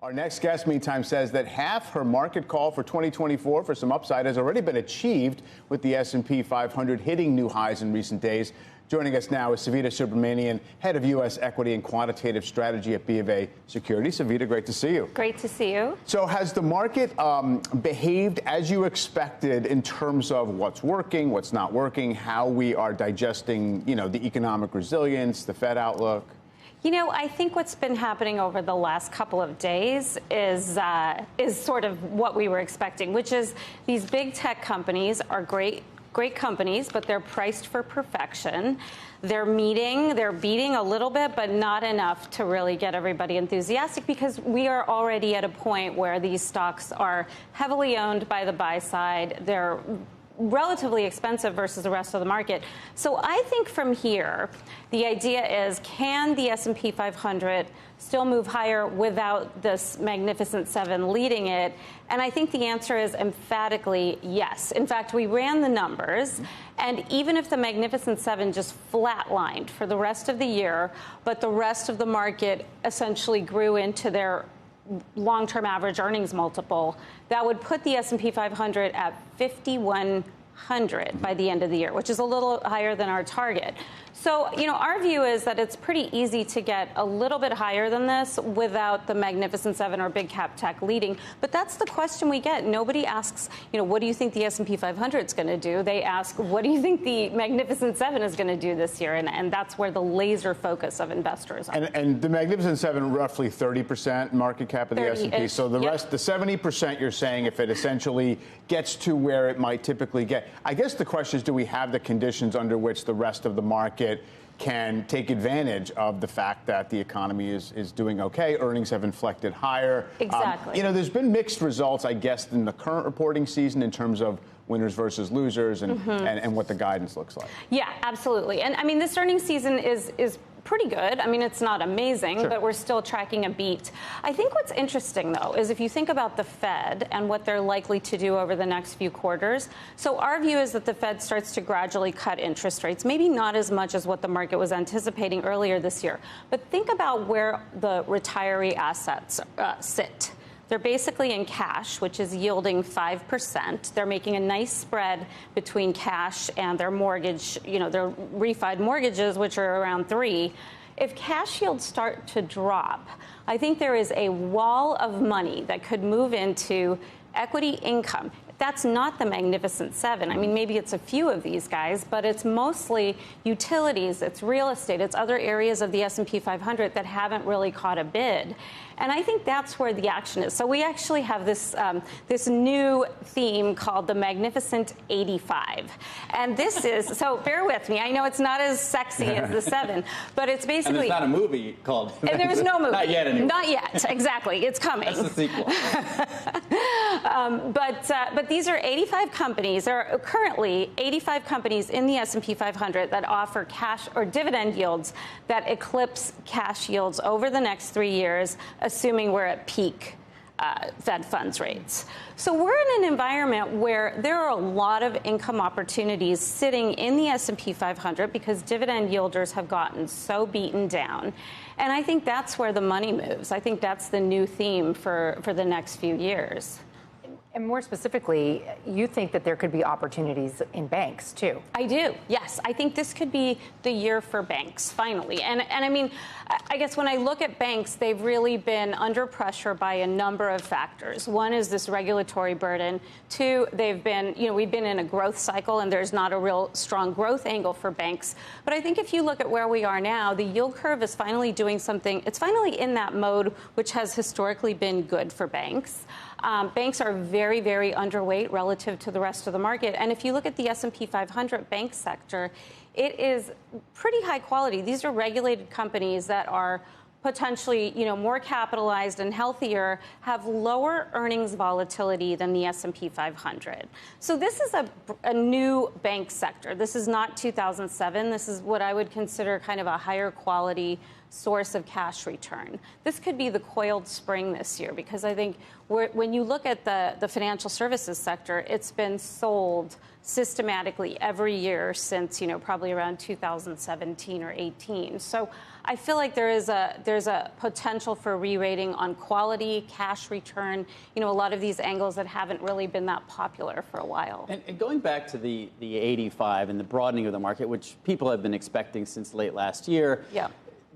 Our next guest, meantime, says that half her market call for 2024 for some upside has already been achieved, with the S&P 500 hitting new highs in recent days. Joining us now is Savita Subramanian, head of U.S. equity and quantitative strategy at BofA Securities. Savita, great to see you. Great to see you. So has the market behaved as you expected in terms of what's working, what's not working, how we are digesting, the economic resilience, the Fed outlook? I think what's been happening over the last couple of days is sort of what we were expecting, which is these big tech companies are great companies, but they're priced for perfection. They're beating a little bit, but not enough to really get everybody enthusiastic, because we are already at a point where these stocks are heavily owned by the buy side. They're relatively expensive versus the rest of the market. So I think from here, the idea is, can the S&P 500 still move higher without this Magnificent Seven leading it? And I think the answer is emphatically yes. In fact, we ran the numbers, and even if the Magnificent Seven just flatlined for the rest of the year, but the rest of the market essentially grew into their long-term average earnings multiple, that would put the S&P 500 at 5,100 by the end of the year, which is a little higher than our target. So, our view is that it's pretty easy to get a little bit higher than this without the Magnificent Seven or big cap tech leading. But that's the question we get. Nobody asks, what do you think the S&P 500 is going to do? They ask, what do you think the Magnificent Seven is going to do this year? And that's where the laser focus of investors are. And the Magnificent Seven, roughly 30% market cap of the S&P. So the rest, the 70%, you're saying, if it essentially gets to where it might typically get. I guess the question is, do we have the conditions under which the rest of the market can take advantage of the fact that the economy is doing okay, earnings have inflected higher? Exactly. There's been mixed results, I guess, in the current reporting season in terms of winners versus losers and what the guidance looks like. Yeah, absolutely. And this earnings season is pretty good. It's not amazing, Sure, but we're still tracking a beat. I think what's interesting, though, is if you think about the Fed and what they're likely to do over the next few quarters. So our view is that the Fed starts to gradually cut interest rates, maybe not as much as what the market was anticipating earlier this year. But think about where the retiree assets sit. They're basically in cash, which is yielding 5%. They're making a nice spread between cash and their mortgage, their refied mortgages, which are around 3%. If cash yields start to drop, I think there is a wall of money that could move into equity income. That's not the Magnificent Seven. Maybe it's a few of these guys, but it's mostly utilities, it's real estate, it's other areas of the S&P 500 that haven't really caught a bid. And I think that's where the action is. So we actually have this new theme called the Magnificent 85. And this is, so bear with me, I know it's not as sexy as the Seven, but it's basically... And there's not a movie called... And there's no movie. Not yet, anyway. Not yet, exactly. It's coming. That's the sequel. But these are 85 companies. There are currently 85 companies in the S&P 500 that offer cash or dividend yields that eclipse cash yields over the next 3 years, assuming we're at peak Fed funds rates. So we're in an environment where there are a lot of income opportunities sitting in the S&P 500 because dividend yielders have gotten so beaten down. And I think that's where the money moves. I think that's the new theme for the next few years. And more specifically, you think that there could be opportunities in banks, too? I do, yes. I think this could be the year for banks, finally. And I guess when I look at banks, they've really been under pressure by a number of factors. One is this regulatory burden. Two, they've been, we've been in a growth cycle, and there's not a real strong growth angle for banks. But I think if you look at where we are now, the yield curve is finally doing something. It's finally in that mode, which has historically been good for banks. Banks are very, very underweight relative to the rest of the market. And if you look at the S&P 500 bank sector, it is pretty high quality. These are regulated companies that are potentially, more capitalized and healthier, have lower earnings volatility than the S&P 500. So this is a new bank sector. This is not 2007. This is what I would consider kind of a higher quality source of cash return. This could be the coiled spring this year, because I think when you look at the financial services sector, it's been sold systematically every year since, probably around 2017 or 18. So I feel like there's a potential for re-rating on quality, cash return, a lot of these angles that haven't really been that popular for a while. And going back to the 85 and the broadening of the market, which people have been expecting since late last year. Yeah.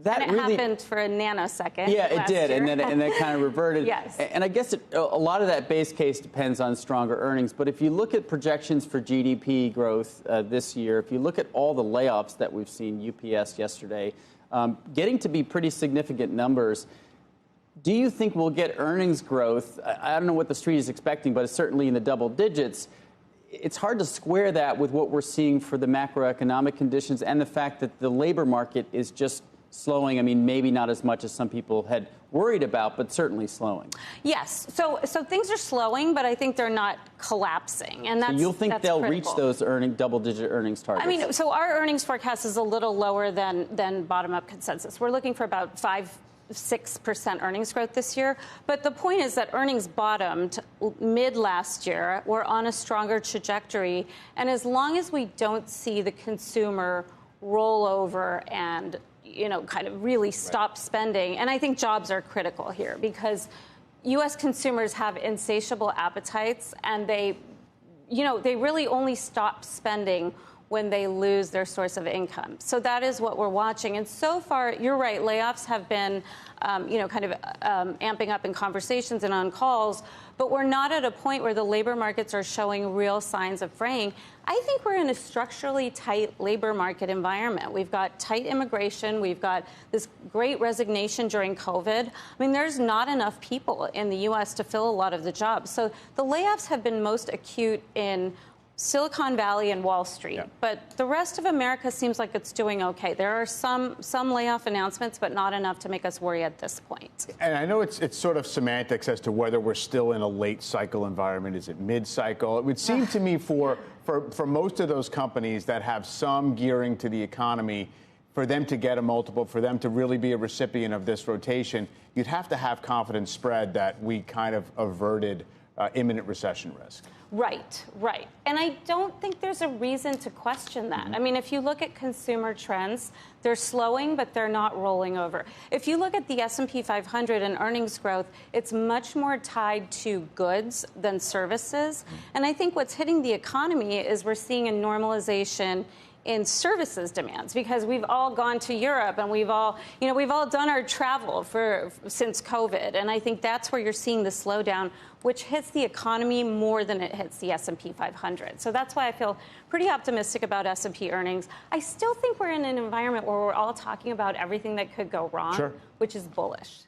That and it really happened for a nanosecond. Yeah, it did, year. and then kind of reverted. Yes. And I guess a lot of that base case depends on stronger earnings. But if you look at projections for GDP growth this year, if you look at all the layoffs that we've seen, UPS yesterday, getting to be pretty significant numbers. Do you think we'll get earnings growth? I don't know what the street is expecting, but it's certainly in the double digits. It's hard to square that with what we're seeing for the macroeconomic conditions and the fact that the labor market is just slowing. I mean, maybe not as much as some people had worried about, but certainly slowing. Yes. So things are slowing, but I think they're not collapsing. And that's, so you'll think they'll critical. reach those double-digit earnings targets? I mean, so our earnings forecast is a little lower than bottom-up consensus. We're looking for about 5-6% earnings growth this year. But the point is that earnings bottomed mid last year. We're on a stronger trajectory. And as long as we don't see the consumer roll over and kind of really stop spending. And I think jobs are critical here, because U.S. consumers have insatiable appetites, and they really only stop spending when they lose their source of income. So that is what we're watching. And so far, you're right, layoffs have been, amping up in conversations and on calls, but we're not at a point where the labor markets are showing real signs of fraying. I think we're in a structurally tight labor market environment. We've got tight immigration. We've got this great resignation during COVID. I mean, there's not enough people in the U.S. to fill a lot of the jobs. So the layoffs have been most acute in Silicon Valley and Wall Street, but the rest of America seems like it's doing okay. There are some layoff announcements, but not enough to make us worry at this point. And I know it's sort of semantics as to whether we're still in a late cycle environment. Is it mid-cycle? It would seem to me for most of those companies that have some gearing to the economy, for them to get a multiple, for them to really be a recipient of this rotation, you'd have to have confidence spread that we kind of averted imminent recession risk. Right. And I don't think there's a reason to question that. I mean, if you look at consumer trends, they're slowing, but they're not rolling over. If you look at the S&P 500 and earnings growth, it's much more tied to goods than services. And I think what's hitting the economy is we're seeing a normalization in services demands, because we've all gone to Europe and we've all done our travel since COVID. And I think that's where you're seeing the slowdown, which hits the economy more than it hits the S&P 500. So that's why I feel pretty optimistic about S&P earnings. I still think we're in an environment where we're all talking about everything that could go wrong, which is bullish.